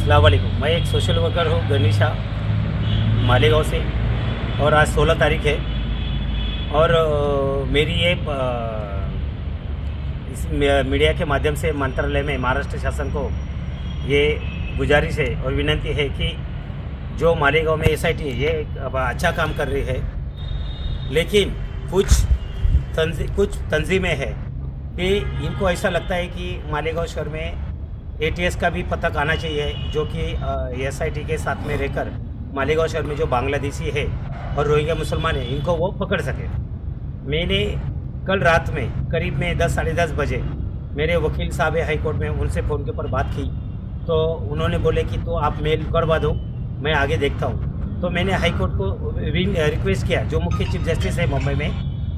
अस्सलाम वालेकुम। मैं एक सोशल वर्कर हूँ गनीशा मालेगांव से और आज 16 तारीख है और मेरी ये इस मीडिया के माध्यम से मंत्रालय में महाराष्ट्र शासन को ये गुजारिश है और विनंती है कि जो मालेगांव में एसआईटी है ये अब अच्छा काम कर रही है, लेकिन कुछ तंजीमें हैं कि इनको ऐसा लगता है कि मालेगांव शहर में एटीएस का भी पता आना चाहिए, जो कि एसआईटी के साथ में रहकर मालेगांव शहर में जो बांग्लादेशी है और रोहिंग्या मुसलमान है इनको वो पकड़ सके। मैंने कल रात में करीब में 10 साढ़े 10 बजे मेरे वकील साहब है हाई कोर्ट में, उनसे फ़ोन के ऊपर बात की तो उन्होंने बोले कि तो आप मेल करवा दो, मैं आगे देखता हूँ। तो मैंने हाई कोर्ट को रिक्वेस्ट किया, जो मुख्य चीफ जस्टिस है मुंबई में,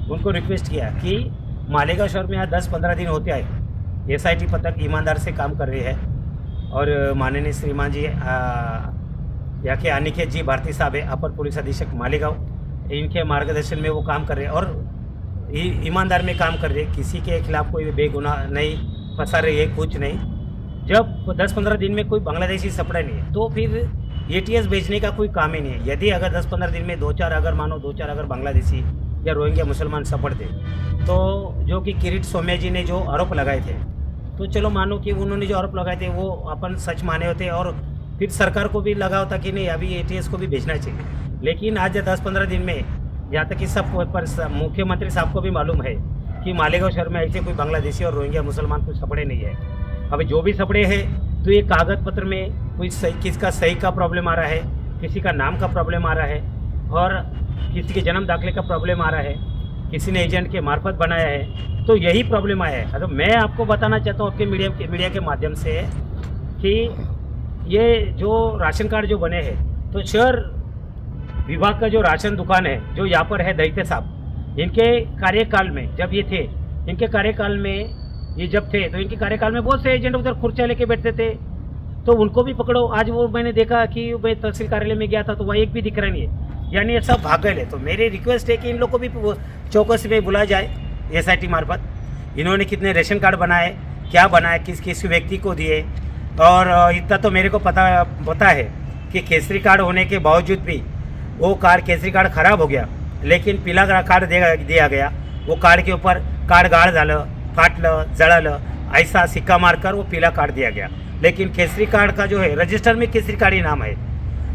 उनको रिक्वेस्ट किया कि मालेगांव शहर में यहाँ 10-15 दिन होते आए एसआईटी पथक ईमानदार से काम कर रही है और माननीय श्रीमान जी यहाँ के अनिकेत जी भारती साहब है अपर पुलिस अधीक्षक मालेगांव, इनके मार्गदर्शन में वो काम कर रहे हैं और ईमानदार में काम कर रहे हैं, किसी के खिलाफ कोई बेगुनाह नहीं फंसा रही है, कुछ नहीं। जब 10-15 दिन में कोई बांग्लादेशी सपड़ा नहीं है तो फिर एटीएस भेजने का कोई काम ही नहीं है। यदि अगर 10-15 दिन में 2-4 अगर बांग्लादेशी या रोहिंग्या मुसलमान सपड़ते तो जो कि किरीट सोम्या जी ने जो आरोप लगाए थे, तो चलो मानो कि उन्होंने जो आरोप लगाए थे वो अपन सच माने होते और फिर सरकार को भी लगा होता कि नहीं अभी एटीएस को भी भेजना चाहिए। लेकिन आज 10-15 दिन में यहाँ तक कि सब पर मुख्यमंत्री साहब को भी मालूम है कि मालेगांव शहर में ऐसे कोई बांग्लादेशी और रोहिंग्या मुसलमान कुछ सपड़े नहीं है। अब जो भी सपड़े हैं तो ये कागज पत्र में कोई किसका सही का प्रॉब्लम आ रहा है, किसी का नाम का प्रॉब्लम आ रहा है और किसी के जन्म दाखिले का प्रॉब्लम आ रहा है, किसी ने एजेंट के मार्फत बनाया है, तो यही प्रॉब्लम आया है। तो मैं आपको बताना चाहता हूँ आपके मीडिया के माध्यम से कि ये जो राशन कार्ड जो बने हैं, तो शहर विभाग का जो राशन दुकान है जो यहाँ पर है दैत्य साहब, इनके कार्यकाल में जब ये थे, इनके कार्यकाल में ये जब थे तो इनके कार्यकाल में बहुत से एजेंट उधर खुर्चा लेके बैठते थे, तो उनको भी पकड़ो। आज वो मैंने देखा कि मैं तहसील कार्यालय में गया था तो वह एक भी दिख रहा नहीं है, यानी ये सब भाग गए। तो मेरी रिक्वेस्ट है कि इन लोग को भी चौकसी में बुलाया जाए एसआईटी मार्फत। इन्होंने कितने रेशन कार्ड बनाए, क्या बनाए, किस किस व्यक्ति को दिए, और इतना तो मेरे को पता है कि केसरी कार्ड होने के बावजूद भी वो केसरी कार्ड खराब हो गया, लेकिन पीला कार्ड दिया गया। वो कार्ड के ऊपर कार्ड गाड़ झालं, फाटलं, जळालं, ऐसा सिक्का मारकर वो पीला कार्ड दिया गया। लेकिन केसरी कार्ड का जो है रजिस्टर में केसरी कार्ड ही नाम है।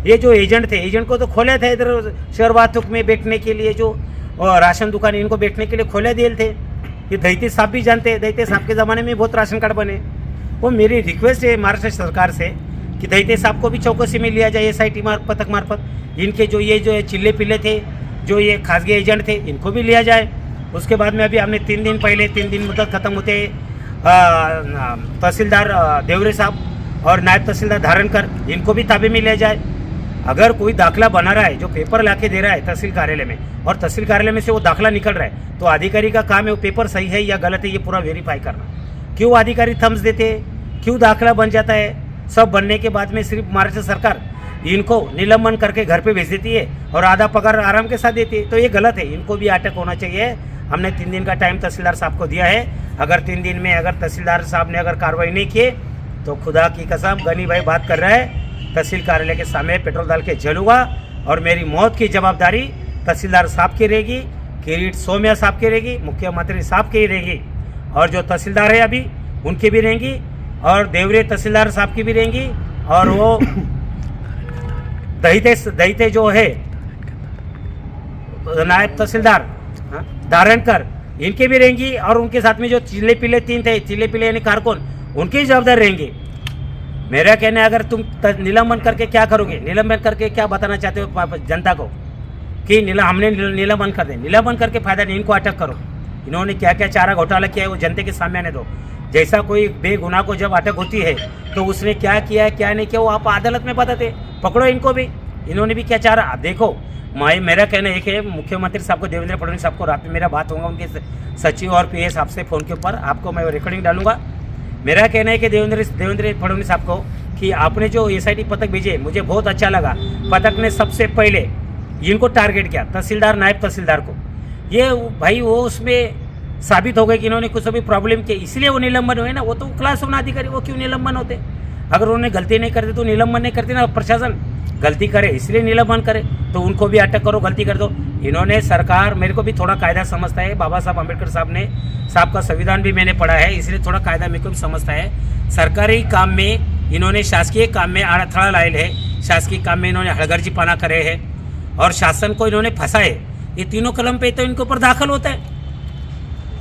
ये जो एजेंट थे, एजेंट को तो खोले थे इधर शहर वाहतूक में बैठने के लिए, जो राशन दुकान इनको बैठने के लिए खोले दिए थे। ये दैत्य साहब भी जानते हैं, दैत्य साहब के ज़माने में बहुत राशन कार्ड बने। वो मेरी रिक्वेस्ट है महाराष्ट्र सरकार से कि दैत्य साहब को भी चौकसी में लिया जाए एसआईटी पथक मार्फत। इनके जो ये चिल्ले पिल्ले थे, जो ये खासगी एजेंट थे, इनको भी लिया जाए। उसके बाद में अभी हमने 3 दिन मुद्दत खत्म होते तहसीलदार देवरे साहब और नायब तहसीलदार धारणकर, इनको भी ताबे में लिया जाए। अगर कोई दाखला बना रहा है, जो पेपर लाके दे रहा है तहसील कार्यालय में, और तहसील कार्यालय में से वो दाखला निकल रहा है, तो अधिकारी का काम है वो पेपर सही है या गलत है ये पूरा वेरीफाई करना। क्यों अधिकारी थम्स देते हैं, क्यों दाखला बन जाता है, सब बनने के बाद में सिर्फ महाराष्ट्र सरकार इनको निलंबन करके घर पे भेज देती है और आधा पगार आराम के साथ देती है, तो ये गलत है। इनको भी अटक होना चाहिए। हमने 3 दिन का टाइम तहसीलदार साहब को दिया है। अगर 3 दिन में अगर तहसीलदार साहब ने अगर कार्रवाई नहीं की तो खुदा की कसम गनी भाई बात कर रहा है, तहसील कार्यालय के सामने पेट्रोल डाल के जलूंगा और मेरी मौत की जवाबदारी तहसीलदार साहब की रहेगी, किरीट सोम्या साहब की रहेगी, मुख्यमंत्री साहब की रहेगी, और जो तहसीलदार है अभी उनकी भी रहेंगी, और देवरे तहसीलदार साहब की भी रहेंगी, और वो दहीते जो है नायब तहसीलदार धारणकर, इनके भी रहेंगी, और उनके साथ में जो चिल्ले पिल्ले 3 थे, चिल्ले पिल्ले यानी कारकुन, उनकी जवाबदार रहेंगे। मेरा कहना है अगर तुम निलंबन करके क्या करोगे, निलंबन करके क्या बताना चाहते हो जनता को कि हमने निलंबन कर दें, निलंबन करके फायदा नहीं, इनको अटक करो। इन्होंने क्या क्या चारा घोटाला किया है वो जनता के सामने आने दो। जैसा कोई बेगुनाह को जब अटक होती है तो उसने क्या किया है क्या नहीं किया वो आप अदालत में बताते, पकड़ो इनको भी, इन्होंने भी क्या चारा। आप देखो, मेरा कहना एक है, मुख्यमंत्री साहब को, देवेंद्र फडणवीस साहब को रात में मेरा बात होगा उनके सचिव और पीएस साहब से फ़ोन के ऊपर, आपको मैं रिकॉर्डिंग डालूंगा। मेरा कहना है कि देवेंद्र फडणवीस साहब को कि आपने जो एसआईटी पथक भेजे मुझे बहुत अच्छा लगा। पथक ने सबसे पहले इनको टारगेट किया, तहसीलदार नायब तहसीलदार को। ये भाई वो उसमें साबित हो गए कि इन्होंने कुछ अभी प्रॉब्लम किया, इसलिए वो निलंबन हुए ना। वो तो क्लास वन अधिकारी, वो क्यों निलंबन होते। अगर उन्होंने गलती नहीं करते तो निलंबन नहीं करती ना प्रशासन। गलती करे इसलिए निलंबन करे, तो उनको भी अटक करो, गलती कर दो। इन्होंने सरकार, मेरे को भी थोड़ा कायदा समझता है, बाबा साहब अम्बेडकर साहब का संविधान भी मैंने पढ़ा है, इसलिए थोड़ा कायदा मेरे को भी समझता है। सरकारी काम में इन्होंने शासकीय काम में अड़थड़ा लायल है, शासकीय काम में इन्होंने हड़गर्जीपना करे है और शासन को इन्होंने फंसाए। ये तीनों कलम पे तो इनके ऊपर दाखिल होता है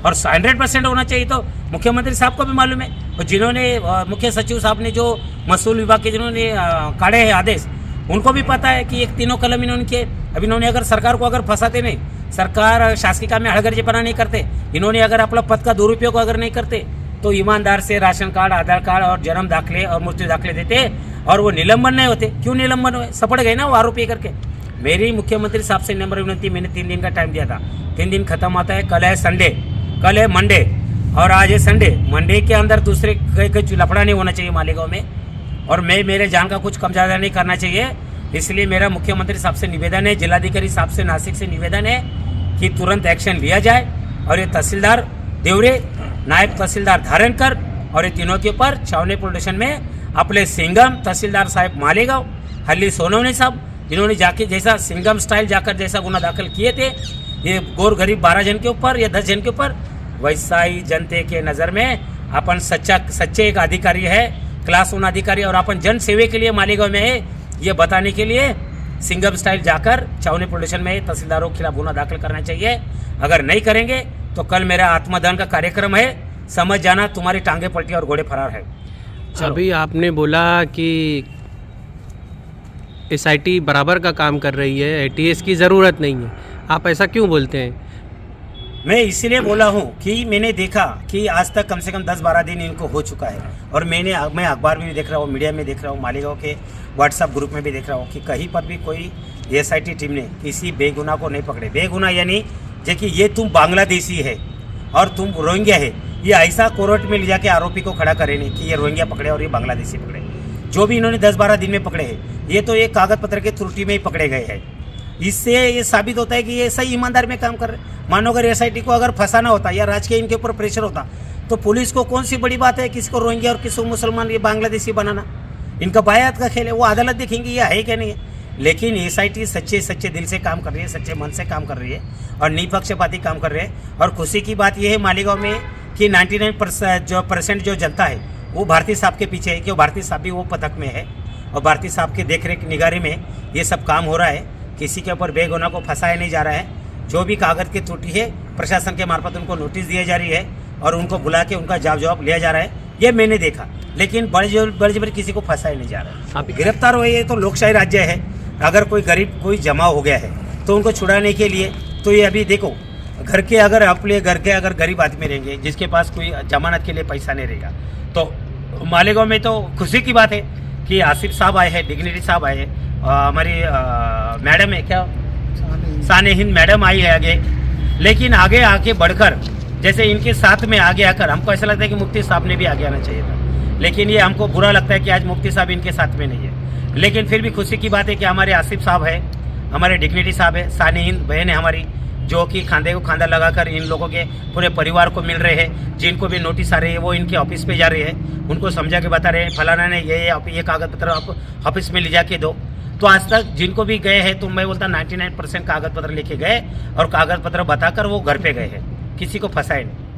और 100% होना चाहिए। तो मुख्यमंत्री साहब को भी मालूम है, और जिन्होंने मुख्य सचिव साहब ने जो महसूल विभाग के जिन्होंने काढ़े हैं आदेश, उनको भी पता है कि एक तीनों कलम इन्होंने किए। अब इन्होंने अगर सरकार को अगर फंसाते नहीं, सरकार शासकीय काम में हड़गर्जीपना नहीं करते, इन्होंने अगर अपना पद का दुरुपयोग अगर नहीं करते, तो ईमानदार से राशन कार्ड, आधार कार्ड और जन्म दाखिले और मृत्यु दाखिले देते और वो निलंबन नहीं होते। क्यों निलंबन हुए? सपड़ गए ना वो आरोपी करके। मेरी मुख्यमंत्री साहब से नम्र विनती, मैंने 3 दिन का टाइम दिया था, 3 दिन खत्म होता है। कल है संडे, कल है मंडे और आज है संडे। मंडे के अंदर दूसरे कहीं लफड़ा नहीं होना चाहिए मालेगांव में, और मैं मेरे जान का कुछ कम ज़्यादा नहीं करना चाहिए। इसलिए मेरा मुख्यमंत्री साहब से निवेदन है, जिलाधिकारी साहब से नासिक से निवेदन है कि तुरंत एक्शन लिया जाए और ये तहसीलदार देवरे, नायब तहसीलदार धारणकर और ये तीनों के ऊपर छावनी पुलिस स्टेशन में अपने सिंघम तहसीलदार साहब मालेगांव, हल्ली सोनवणे साहब, इन्होंने जाके जैसा सिंघम स्टाइल जाकर जैसा गुना दाखिल किए थे ये गोर गरीब 12 जन के ऊपर या 10 जन के ऊपर, वैसा ही जनते के नज़र में अपन सच्चे एक अधिकारी है, क्लास 1 अधिकारी, और अपन जन सेवे के लिए मालेगांव में है ये बताने के लिए सिंघम स्टाइल जाकर छावनी पुलिस स्टेशन में तहसीलदारों के खिलाफ गुना दाखिल करना चाहिए। अगर नहीं करेंगे तो कल मेरा आत्मदान का कार्यक्रम है, समझ जाना तुम्हारी टांगे पलटी और घोड़े फरार है। अभी आपने बोला कि एसआईटी बराबर का काम कर रही है, एटीएस की ज़रूरत नहीं है, आप ऐसा क्यों बोलते हैं? मैं इसलिए बोला हूँ कि मैंने देखा कि आज तक कम से कम 10-12 दिन इनको हो चुका है, और मैं अखबार में भी देख रहा हूँ, मीडिया में देख रहा हूँ, मालेगांव के व्हाट्सएप ग्रुप में भी देख रहा हूँ कि कहीं पर भी कोई एसआईटी टीम ने किसी बेगुनाह को नहीं पकड़े। बेगुनाह यानी जो कि ये तुम बांग्लादेशी है और तुम रोहिंग्या है, ये ऐसा कोर्ट में ले जाके आरोपी को खड़ा करे नहीं कि ये रोहिंग्या पकड़े और ये बांग्लादेशी पकड़े। जो भी इन्होंने 10-12 दिन में पकड़े हैं, ये तो एक कागज पत्र के त्रुटि में ही पकड़े गए हैं। इससे ये साबित होता है कि ये सही ईमानदार में काम कर रहे हैं। मानो अगर एसआईटी को अगर फंसाना होता या राजकीय इनके ऊपर प्रेशर होता, तो पुलिस को कौन सी बड़ी बात है किसी को रोहिंग्या और किसी को मुसलमान ये बांग्लादेशी बनाना? इनका बायात का खेल है, वो अदालत देखेंगी यह है क्या नहीं है। लेकिन एसआईटी सच्चे दिल से काम कर रही है, सच्चे मन से काम कर रही है और निपक्षपाती काम कर रहे हैं। और खुशी की बात यह है मालेगांव में कि 99% जो जनता है वो भारती साहब के पीछे है, कि भारती साहब भी वो पथक में है और भारती साहब के देखरेख निगारी में ये सब काम हो रहा है। किसी के ऊपर बेगुनाह को फंसाया नहीं जा रहा है। जो भी कागज की त्रुटि है प्रशासन के मार्फत उनको नोटिस दिए जा रही है और उनको बुला के उनका जवाब लिया जा रहा है, ये मैंने देखा। लेकिन बड़े किसी को फंसाया नहीं जा रहा है। गिरफ्तार हुए, ये तो लोकशाही राज्य है। अगर कोई गरीब कोई जमा हो गया है तो उनको छुड़ाने के लिए तो ये अभी देखो घर के अगर गरीब आदमी रहेंगे जिसके पास कोई जमानत के लिए पैसा नहीं रहेगा, तो मालेगांव में तो खुशी की बात है कि आसिफ साहब आए हैं, डिग्निटी साहब आए हैं, हमारी मैडम है क्या साने हिंद मैडम आई है आगे। लेकिन आगे आके बढ़कर जैसे इनके साथ में आगे आकर हमको ऐसा लगता है कि मुफ्ती साहब ने भी आगे आना चाहिए था, लेकिन ये हमको बुरा लगता है कि आज मुफ्ती साहब इनके साथ में नहीं है। लेकिन फिर भी खुशी की बात है कि हमारे आसिफ साहब है, हमारे डिग्निटी साहब है, साने हिंद बहन है हमारी, जो कि खांधे को खांधा लगाकर इन लोगों के पूरे परिवार को मिल रहे हैं। जिनको भी नोटिस आ रही है वो इनके ऑफिस पे जा रहे हैं, उनको समझा के बता रहे हैं फलाना ने ये कागज पत्र आप ऑफिस में ले जाके दो। तो आज तक जिनको भी गए हैं तो मैं बोलता 99% कागज पत्र लेके गए और कागज पत्र बताकर वो घर पे गए हैं, किसी को फंसाए नहीं।